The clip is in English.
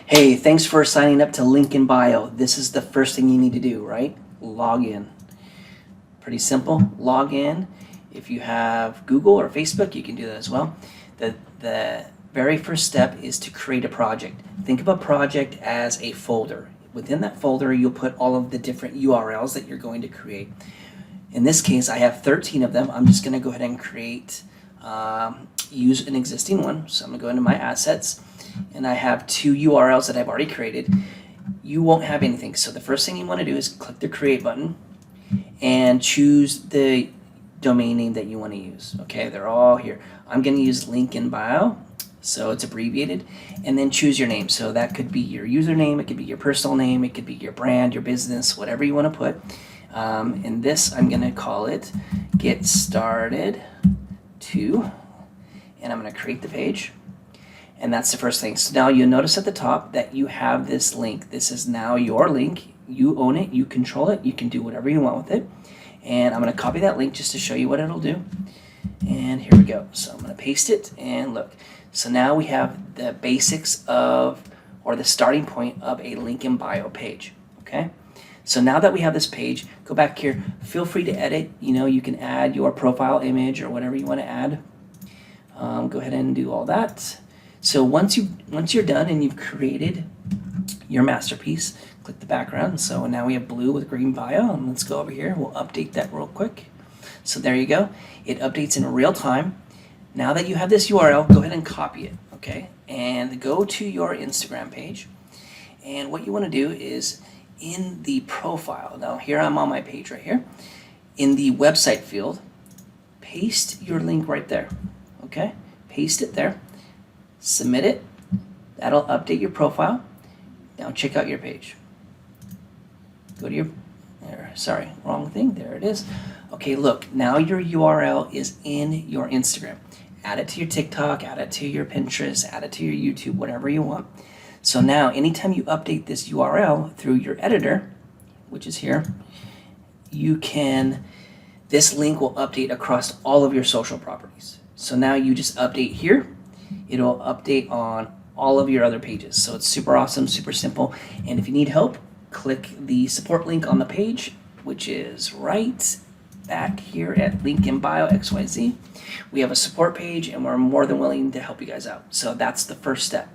Hey, thanks for signing up to LinkInBio. This is the first thing you need to do, right? Log in. Pretty simple. Log in. If you have Google or Facebook, you can do that as well. The very first step is to create a project. Think of a project as a folder. Within that folder, you'll put all of the different URLs that you're going to create. In this case, I have 13 of them. I'm just going to go ahead and use an existing one. So I'm going to go into my assets, and I have 2 URLs that I've already created. You won't have anything. So the first thing you want to do is click the create button and choose the domain name that you want to use. Okay, they're all here. I'm going to use LinkInBio, so it's abbreviated, and then choose your name. So that could be your username, it could be your personal name, it could be your brand, your business, whatever you want to put. In this, I'm going to call it Get Started To, and I'm going to create the page. And that's the first thing. So now you'll notice at the top that you have this link. This is now your link. You own it, you control it, you can do whatever you want with it. And I'm going to copy that link just to show you what it'll do. And here we go. So I'm going to paste it, and look. So now we have the basics of, or the starting point of a LinkInBio page. Okay? So now that we have this page, go back here. Feel free to edit. You can add your profile image or whatever you want to add. Go ahead and do all that. So once you're done and you've created your masterpiece, click the background. So now we have blue with green bio, and let's go over here. We'll update that real quick. So there you go. It updates in real time. Now that you have this URL, go ahead and copy it, okay? And go to your Instagram page. And what you want to do is in the profile, now here I'm on my page right here, in the website field, paste your link right there, okay? Paste it there. Submit it. That'll update your profile. Now check out your page. Go to your, sorry, wrong thing. There it is. Okay, look, now your URL is in your Instagram. Add it to your TikTok, add it to your Pinterest, add it to your YouTube, whatever you want. So now anytime you update this URL through your editor, which is here, this link will update across all of your social properties. So now you just update here. It'll update on all of your other pages. So it's super awesome, super simple. And if you need help, click the support link on the page, which is right back here at LinkInBio XYZ. We have a support page, and we're more than willing to help you guys out. So that's the first step.